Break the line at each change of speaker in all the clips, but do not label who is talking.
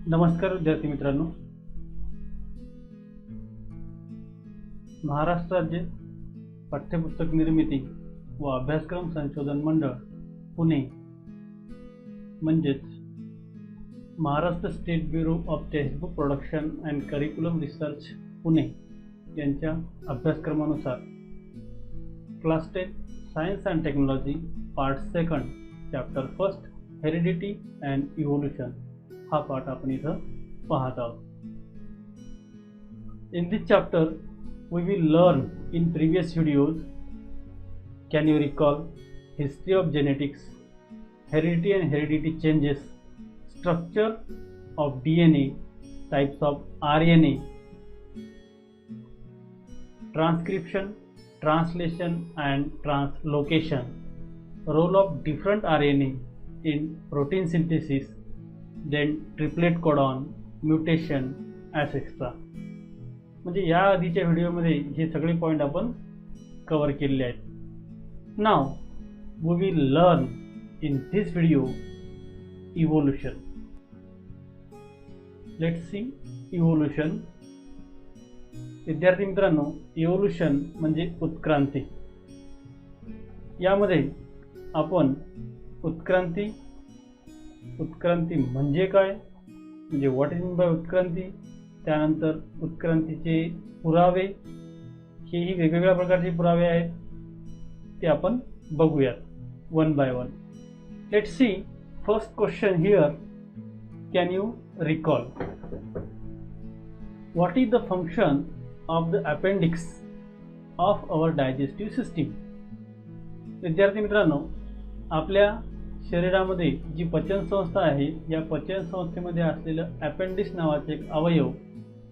नमस्कार विद्यार्थी मित्रांनो, महाराष्ट्र राज्य पाठ्यपुस्तक निर्मिती व अभ्यासक्रम संशोधन मंडळ पुणे म्हणजेच Maharashtra state bureau of textbook production and curriculum research Pune यांच्या अभ्यासक्रमानुसार class 10 science and technology part 2 chapter 1 heredity and evolution हा पाठ आपण इथं पाहत आहोत. In this chapter we will learn in previous videos, can you recall, history of genetics, heredity and heredity changes, structure of DNA, types of RNA, transcription, translation and translocation, role of different RNA in protein synthesis, then triplet codon, mutation etcetera. म्हणजे या आधीच्या व्हिडिओमध्ये हे सगळे point आपण cover केलेले आहेत. Now we will learn in this video evolution. Let's see evolution. विद्यार्थी मित्रांनो, इव्होल्यूशन म्हणजे उत्क्रांती. यामध्ये आपण उत्क्रांती म्हणजे काय, म्हणजे व्हॉट इज मीन बाय उत्क्रांती, त्यानंतर उत्क्रांतीचे पुरावे, हेही वेगवेगळ्या प्रकारचे पुरावे आहेत, ते आपण बघूयात one by one. Let's see first question here. Can you recall what is the function of the appendix of our digestive system. विद्यार्थी मित्रांनो, आपल्या शरीरामध्ये जी पचन संस्था आहे, या पचन संस्थेमध्ये असलेलं अपेंडिक्स नावाचे एक अवयव,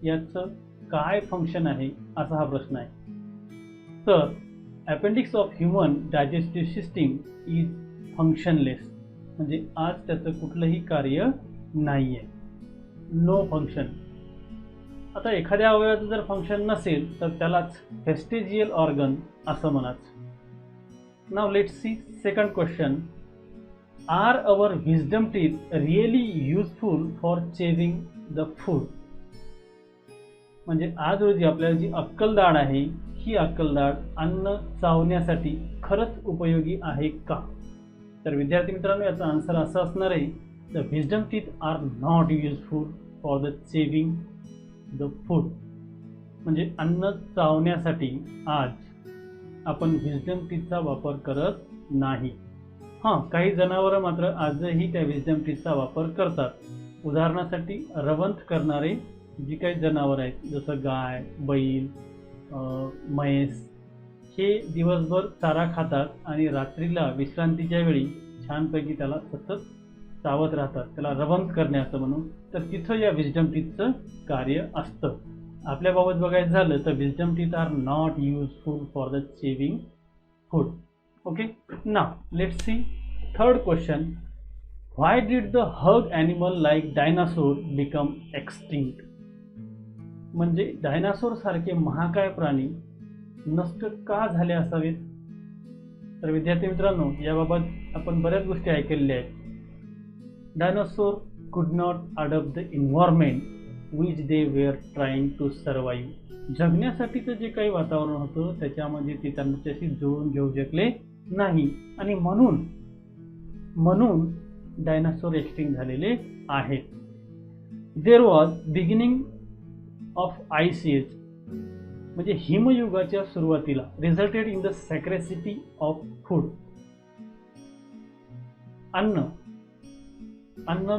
याचं काय फंक्शन आहे असा हा प्रश्न आहे. तर appendix of human digestive system is functionless, म्हणजे आज त्याचं कुठलंही कार्य नाही आहे, नो फंक्शन. आता एखाद्या अवयवाचं जर फंक्शन नसेल तर त्यालाच व्हेस्टिजियल ऑर्गन असं म्हणायचं. नाव let's C second question. Are our wisdom teeth really useful for chewing the food? म्हणजे आज रोजी आपल्याला जी अक्कलदाढ आहे, ही अक्कलदाढ अन्न चावण्यासाठी खरंच उपयोगी आहे का? तर विद्यार्थी मित्रांनो, याचा आन्सर असा असणार आहे, the wisdom teeth are not useful for the chewing the food. म्हणजे अन्न चावण्यासाठी आज आपण विजडम टीथचा वापर करत नाही. हां, काही जनावरं मात्र आजही त्या विजडम टीथचा वापर करतात. उदाहरणासाठी रवंथ करणारे जी काही जनावरं आहेत, जसं गाय, बैल, म्हैस, हे दिवसभर चारा खातात आणि रात्रीला विश्रांतीच्या वेळी छानपैकी त्याला सतत चावत राहतात, त्याला रवंथ करण्याचं म्हणून. तर तिथं या विजडम टीथचं कार्य असतं. आपल्याबाबत बघायचं झालं तर wisdom teeth are not useful for the chewing food. Okay, now let's see third question. Why did the hug animal like dinosaur become extinct? म्हणजे डायनासोर सारखे महाकाय प्राणी नष्ट का झाले असावेत? तर विद्यार्थी मित्रांनो, याबाबत आपण बऱ्याच गोष्टी ऐकलेल्या आहेत. Dinosaur could not adapt the environment which they were trying to survive. जगण्यासाठीचं जे काही वातावरण होतं त्याच्यामध्ये ते त्यांच्याशी जुळून घेऊ शकले नाही, आणि म्हणून डायनासोर एक्सटिंक्ट झालेले आहेत. There was beginning of ice age, म्हणजे हिमयुगाच्या सुरुवातीला, resulted in the scarcity of food. अन्न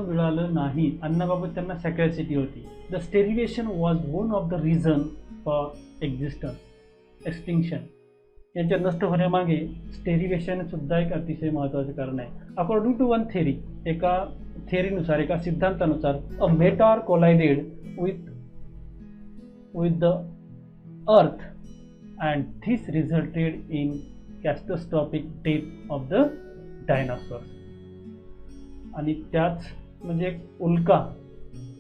मिळालं नाही, अन्नाबाबत त्यांना सॅक्रेसिटी होती. The starvation was one of the reason for extinction. यांच्या नष्ट होण्यामागे स्टेरिवेशन सुद्धा एक अतिशय महत्त्वाचे कारण आहे. अकॉर्डिंग टू वन थेरी, एका थेरीनुसार, एका सिद्धांतानुसार, a meteor collided with the earth and this resulted in catastrophic death of the dinosaurs. आणि त्याच म्हणजे एक उल्का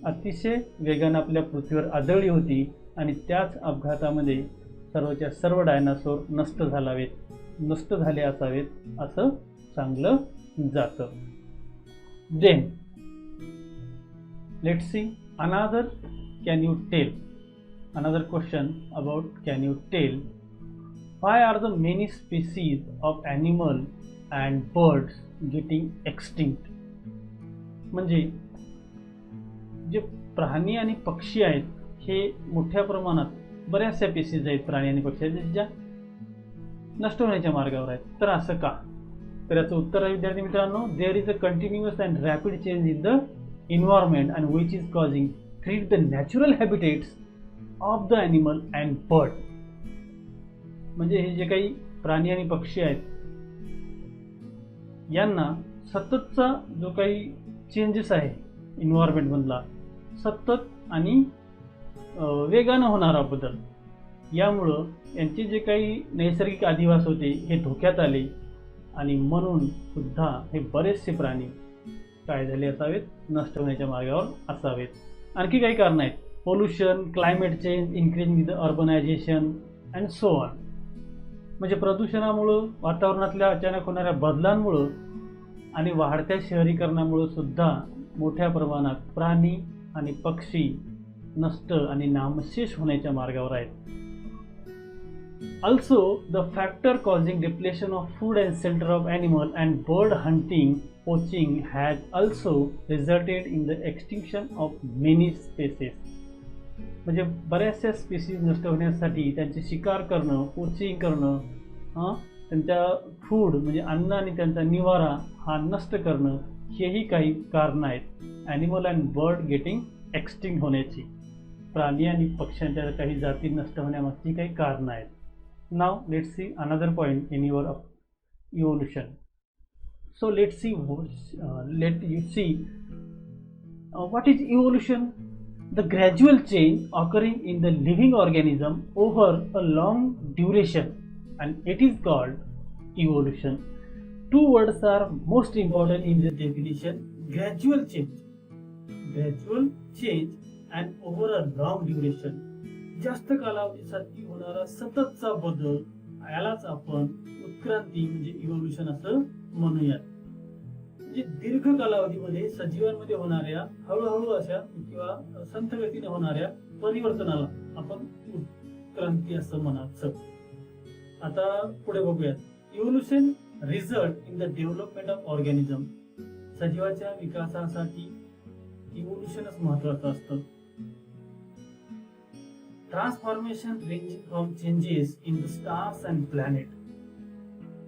अतिशय वेगाने आपल्या पृथ्वीवर आदळली होती, आणि त्याच अपघातामध्ये सर्वच्या सर्व डायनासोर नष्ट झाले असावेत असं सांगलं जातं. Then Let's see another. Can you tell? Another question about can you tell why are the many species of animal and birds getting extinct? म्हणजे जे प्राणी आणि पक्षी आहेत हे मोठ्या प्रमाणात बऱ्याचशा स्पीसीज आहेत प्राणी आणि पक्षी आहेत ज्या नष्ट होण्याच्या मार्गावर आहेत. तर असं का? तर याचं उत्तर आहे विद्यार्थी मित्रांनो, there is a continuous and rapid change in the environment and which is causing treat the natural habitats of the animal and bird. म्हणजे हे जे काही प्राणी आणि पक्षी आहेत यांना सततचा जो काही चेंजेस आहे एन्व्हायरमेंट मधला सतत आणि वेगानं होणारा बदल यामुळं यांचे जे काही नैसर्गिक अधिवास होते हे धोक्यात आले आणि म्हणून सुद्धा हे बरेचसे प्राणी काय झाले असावेत, नष्ट होण्याच्या मार्गावर असावेत. आणखी काही कारण आहेत. Pollution, climate change, increasing the urbanisation and so on. म्हणजे प्रदूषणामुळं, वातावरणातल्या अचानक होणाऱ्या बदलांमुळं आणि वाढत्या शहरीकरणामुळं सुद्धा मोठ्या प्रमाणात प्राणी आणि पक्षी नष्ट आणि नामशेष होण्याच्या मार्गावर आहेत. Also, the factor causing depletion of food and shelter of animal and bird hunting, poaching has also resulted in the extinction of many species. म्हणजे बऱ्याचशा स्पीसीज नष्ट होण्यासाठी त्यांची शिकार करणं, पोचिंग करणं, त्यांच्या फूड म्हणजे अन्न आणि त्यांचा निवारा हा नष्ट करणं हेही काही कारणं आहेत animal and bird getting extinct होण्याची. प्राणी आणि पक्ष्यांच्या काही जाती नष्ट होण्यामागची काही कारणं आहेत. Now let's see another point in your evolution. So let's see let you see what is evolution? The gradual change occurring in the living organism over a long duration, and it is called evolution. Two words are most important in this definition: gradual change and over a long duration. जास्त कालावधीसाठी होणारा सततचा बदल यालाच आपण उत्क्रांती म्हणजे evolution असं म्हणूयात. म्हणजे दीर्घ कालावधीमध्ये सजीवांमध्ये होणाऱ्या हळूहळू अशा किंवा संथ गतीने होणाऱ्या परिवर्तनाला आपण उत्क्रांती असं म्हणायचं. आता पुढे बघूयात. Evolution result in the development of organism. सजीवाच्या विकासासाठी इव्होल्यूशनच महत्वाचं असतं. Transformation ranging from changes in the stars and planet.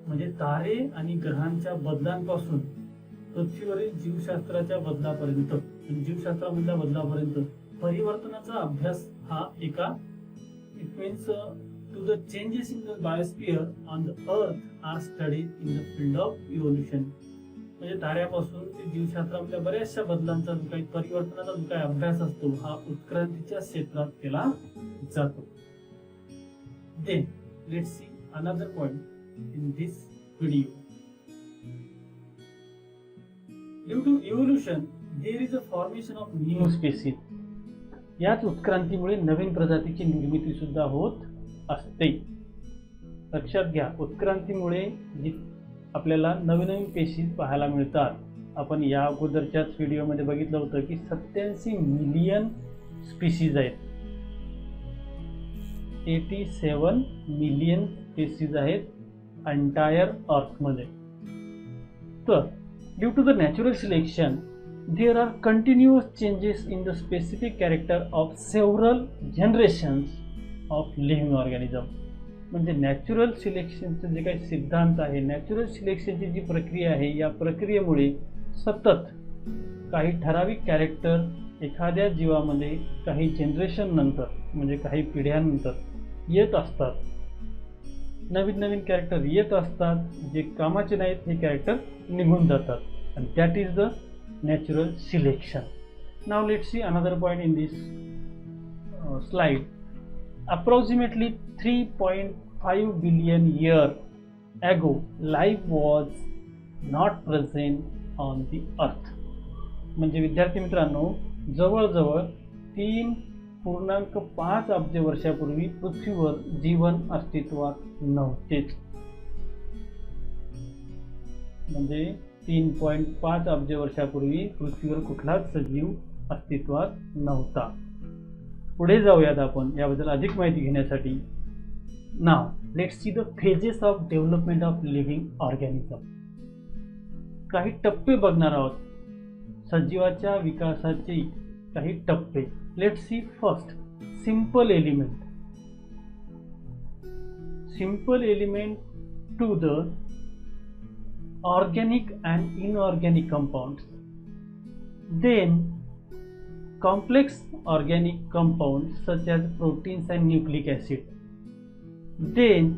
म्हणजे तारे आणि ग्रहांच्या बदलांपासून पृथ्वीवरील जीवशास्त्राच्या बदलापर्यंत, जीवशास्त्रामधल्या बदलापर्यंत परिवर्तनाचा अभ्यास हा एका it means to the changes in the biosphere on the earth are studied in the field of evolution. म्हणजे ताऱ्यापासून ते जीवशास्त्रामधल्या बऱ्याचशा बदलांचा जो काही परिवर्तनाचा जो काही अभ्यास असतो हा उत्क्रांतीच्या क्षेत्रात केला जातो. Then let's see another point in this video. Due to evolution, there is a formation of new species. याच उत्क्रांतीमुळे नवीन प्रजातीची निर्मिती सुद्धा होत असते. लक्षात घ्या, उत्क्रांतीमुळे जी आपल्याला नवीन नवीन स्पीसीज पाहायला मिळतात. आपण या अगोदरच्याच व्हिडिओमध्ये बघितलं होतं की 87 मिलियन स्पीसीज आहेत. 87 मिलियन स्पीसीज आहेत एंटायर अर्थमध्ये. तर due to the natural selection there are continuous changes in the specific character of several generations of living organism. म्हणजे नॅचरल सिलेक्शनचं जे काही सिद्धांत आहे, नॅचरल सिलेक्शनची जी प्रक्रिया आहे, या प्रक्रियेमुळे सतत काही ठराविक कॅरेक्टर एखाद्या जीवामध्ये काही जनरेशन नंतर म्हणजे काही पिढ्यांनंतर येत असतात. नवीन नवीन कॅरेक्टर येत असतात. जे कामाचे नाहीत हे कॅरेक्टर निघून जातात. आणि that is the natural selection. Now let's see another point in this slide. Approximately 3.5 billion years ago, life was not present on the earth. म्हणजे विद्यार्थी मित्रांनो, जवळजवळ 3.5 अब्ज वर्षापूर्वी पृथ्वीवर जीवन अस्तित्वात नव्हतेच. म्हणजे 3.5 अब्ज वर्षापूर्वी पृथ्वीवर कुठलाच सजीव अस्तित्वात नव्हता. पुढे जाऊयात आपण याबद्दल अधिक माहिती घेण्यासाठी. Now let's see the phases of development of living organism. काही टप्पे बघणार आहोत सजीवाच्या विकासाचे, काही टप्पे. Let's see first simple element. Simple element to the organic and inorganic compounds, then complex organic compounds such as proteins and nucleic acid. Then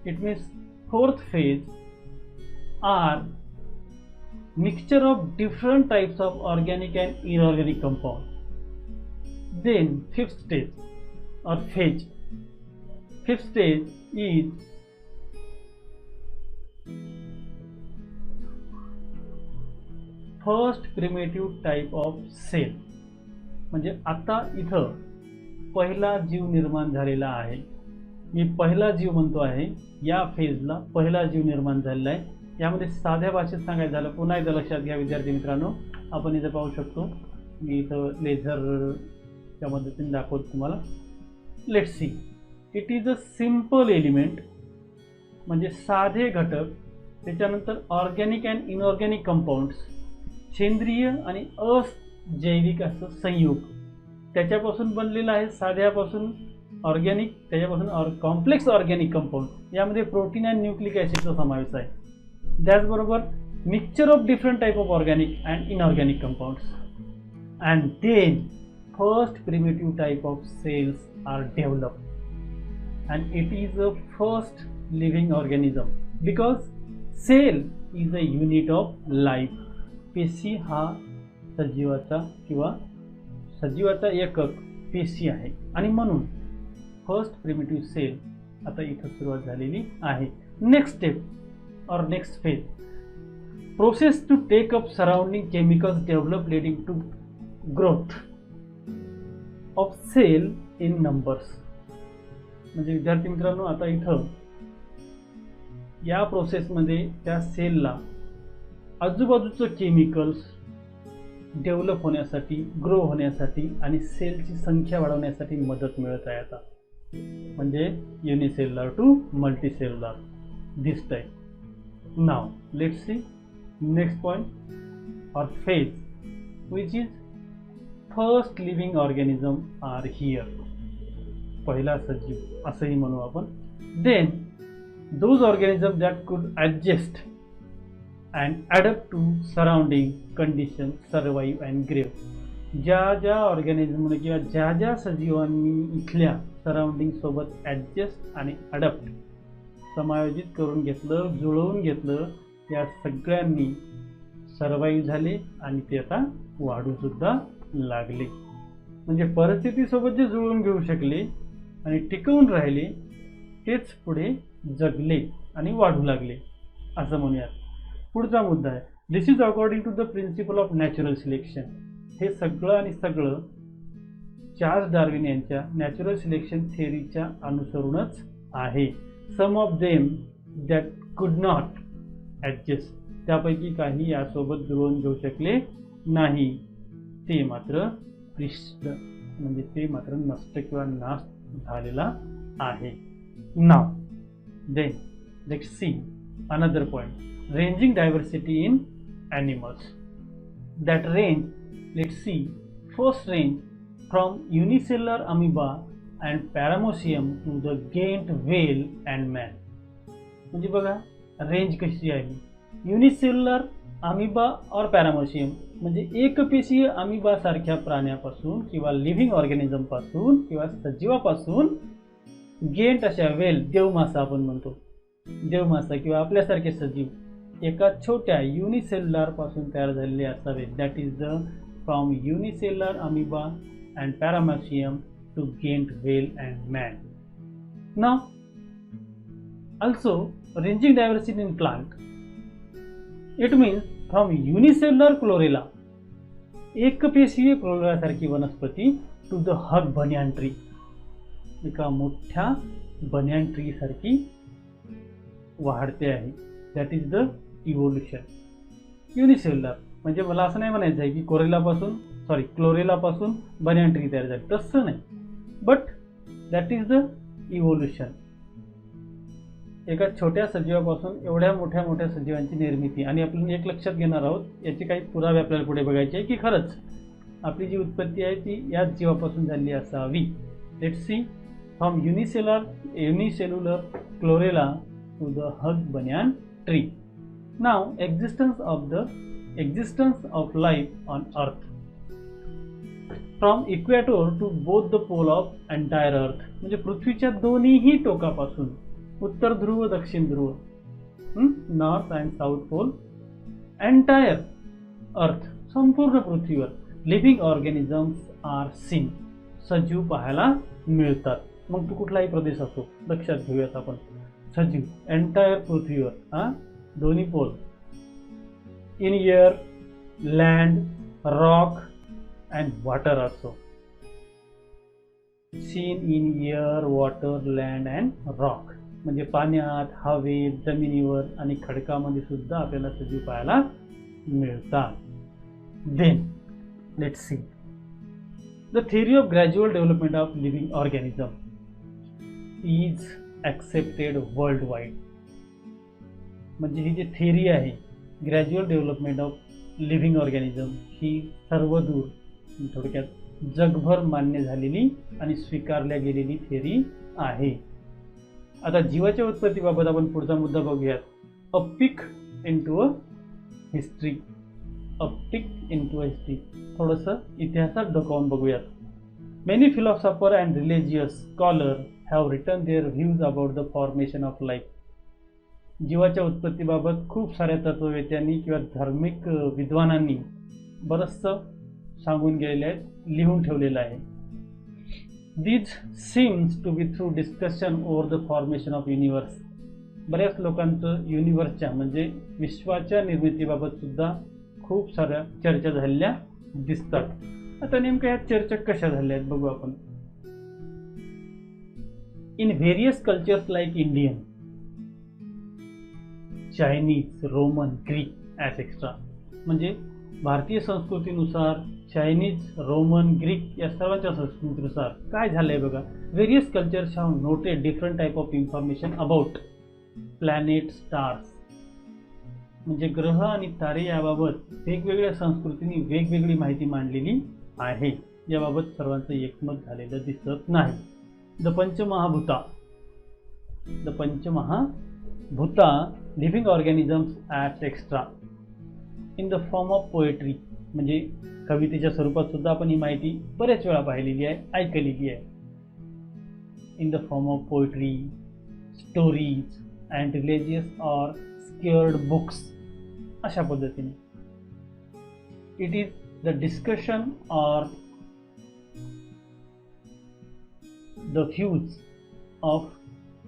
it means fourth phase are mixture of different types of organic and inorganic compounds. Then fifth stage or phase, fifth stage is first primitive type of cell. म्हणजे आता इथं पहिला जीव निर्माण झालेला आहे. मी पहिला जीव म्हणतो आहे, या फेजला पहिला जीव निर्माण झालेला आहे. यामध्ये साध्या भाषेत सांगायचं झालं, पुन्हा एकदा लक्षात घ्या विद्यार्थी मित्रांनो, आपण इथं पाहू शकतो, मी इथं लेझरच्या मदतीने दाखवतो तुम्हाला. Let's see, it is a simple element म्हणजे साधे घटक, त्याच्यानंतर ऑर्गॅनिक अँड इनऑर्गॅनिक कंपाऊंड्स, सेंद्रिय आणि अजैविक असं संयुग, त्याच्यापासून बनलेलं आहे. साध्यापासून ऑर्गॅनिक, त्याच्यापासून कॉम्प्लेक्स ऑर्गॅनिक कंपाऊंड, यामध्ये प्रोटीन अँड न्यूक्लिक ॲसिडचा समावेश आहे. त्याचबरोबर mixture of different type of organic and inorganic compounds. And then first primitive type of cells are develop and it is a first living organism because cell is a unit of life. पेशी हा सजीवाचा किंवा सजीवाचा एकक पेशी आहे आणि म्हणून first primitive sale आता इथं सुरुवात झालेली आहे. Next step or next phase, process to take up surrounding chemicals develop leading to growth of cell in numbers. म्हणजे विद्यार्थी मित्रांनो, आता इथं या प्रोसेसमध्ये त्या सेलला आजूबाजूचं केमिकल्स डेव्हलप होण्यासाठी, ग्रो होण्यासाठी आणि सेलची संख्या वाढवण्यासाठी मदत मिळत आहे आता. म्हणजे unicellular to multicellular this type. Now let's see next point और phase which is first living organism are here. पहिला सजीव असंही म्हणू आपण. Then those organism that could adjust and adapt to surrounding conditions, survive and grow. ज्या ऑर्गॅनिझमने किंवा ज्या सजीवांनी इथल्या सराउंडिंग सोबत ॲडजस्ट आणि अडॅप्ट समायोजित करून घेतलं, जुळवून घेतलं, या सगळ्यांनी सर्वाईव्ह झाले आणि ते आता वाढूसुद्धा लागले. म्हणजे परिस्थितीसोबत जे जुळवून घेऊ शकले आणि टिकवून राहिले तेच पुढे जगले आणि वाढू लागले असं म्हणूयात. पुढचा मुद्दा आहे, this is according to the principle of natural selection. हे सगळं आणि सगळं चार्ल्स डार्विन यांच्या नॅचरल सिलेक्शन थिअरीच्या अनुसरूनच आहे. Some of them that could not adjust, त्यापैकी काही यासोबत जुळवून घेऊ शकले नाही, ते मात्र म्हणजे ते मात्र नष्ट किंवा नाश झालेला आहे. Now then let's see another point, ranging diversity in animals. That range, let's see, first range from unicellular amoeba and paramecium to the giant whale and man. म्हणजे बघा रेंज कशी आहे. युनिसेल्युलर अमिबा और पॅरामोशियम म्हणजे एकपेशीय अमिबा सारख्या प्राण्यापासून किंवा living organism पासून किंवा सजीवापासून गेंट अशा वेल, देवमासा आपण म्हणतो, देवमासा किंवा आपल्यासारखे सजीव एका छोट्या युनिसेल्युलर पासून तयार झालेले असावे. That is the from unicellular amoeba and paramecium to giant whale and man. Now also ranging diversity in plant, it means from unicellular chlorella, एकपेशीय क्लोरेला सारखी वनस्पती, to the huge banyan tree, एका मोठ्या banyan tree सारखी वाढते आहे. That is the evolution. Unicellular म्हणजे मला असं नाही म्हणायचं आहे की कोरेलापासून क्लोरेला पासून बनियान ट्री तयार झाली, तसं नाही. But that is the evolution. एका छोट्या सजीवापासून एवढ्या मोठ्या मोठ्या सजीवांची निर्मिती. आणि आपण एक लक्षात घेणार आहोत, याचे काही पुरावे आपल्याला पुढे बघायचे आहे की खरंच आपली जी उत्पत्ती आहे ती याच जीवापासून झाली असावी. Let's see. From unicellular chlorella to the huge banyan tree. Now existence of life on earth. From equator to both the pole of entire earth. म्हणजे पृथ्वीच्या दोन्हीही टोकापासून, उत्तर ध्रुव दक्षिण ध्रुव, north and south pole, entire earth, संपूर्ण पृथ्वीवर लिव्हिंग ऑर्गॅनिझम्स आर सीन. सजीव पाहायला मिळतात. मग तो कुठलाही प्रदेश असो, लक्षात घेऊयात आपण. सजीव एंटायर पृथ्वीवर, दोन्ही pole, in air, land, rock and water असो. Seen in air, water, land and rock. म्हणजे पाण्यात, हवेत, जमिनीवर आणि खडकामध्ये सुद्धा आपल्याला सजीव पाहायला मिळतात. Then let's see. The theory of gradual development of living organism is accepted worldwide. म्हणजे ही जी थिअरी आहे gradual development of living organism, ही सर्वदूर, थोडक्यात जगभर मान्य झालेली आणि स्वीकारल्या गेलेली थिअरी आहे. आता जीवाच्या उत्पत्तीबाबत आपण पुढचा मुद्दा बघूयात. A peek into a history. थोडंसं इतिहासात डोकावून बघूयात. Many philosopher and religious scholar have written their views about the formation of life. जीवाच्या उत्पत्तीबाबत खूप साऱ्या तत्ववेत्यांनी किंवा धार्मिक विद्वानांनी बरंचसं सांगून गेलेले आहेत, लिहून ठेवलेलं आहे. These seems to be through discussion over the formation of universe. बऱ्याच लोकांचं युनिव्हर्सच्या म्हणजे विश्वाच्या निर्मितीबाबत सुद्धा खूप साऱ्या चर्चा झालेल्या दिसतात. आता नेमक्या ह्या चर्चा कशा झाल्या आहेत बघू आपण. In various cultures like Indian, Chinese, Roman, Greek at extra. म्हणजे भारतीय संस्कृतीनुसार, चायनीज, रोमन, ग्रीक या सर्वांच्या संस्कृतीनुसार काय झालंय बघा. Various cultures have noted different type of information about planet, stars. म्हणजे ग्रह आणि तारे याबाबत वेगवेगळ्या संस्कृतींनी वेगवेगळी माहिती मांडलेली आहे. याबाबत सर्वांचं एकमत झालेलं दिसत नाही. द पंचमहाभूता living organisms at extra in the form of poetry. म्हणजे कवितेच्या स्वरूपात सुद्धा आपण ही माहिती बऱ्याच वेळा पाहिलेली आहे, ऐकलेली आहे. In the form of poetry, stories and religious or scared books. अशा पद्धतीने it is the discussion or the views of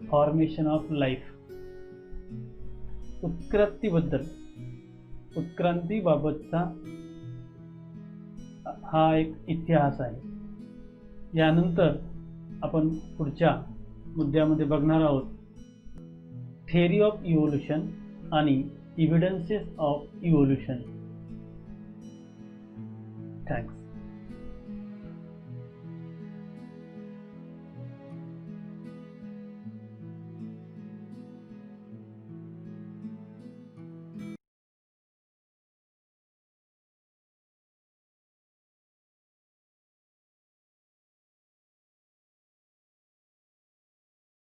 formation of life. उत्क्रांतीबाबतचा हा एक इतिहास आहे. यानंतर आपण पुढच्या मुद्द्यामध्ये बघणार आहोत थिअरी ऑफ इव्होल्युशन आणि इव्हिडन्सेस ऑफ इव्होल्युशन. थँक्स.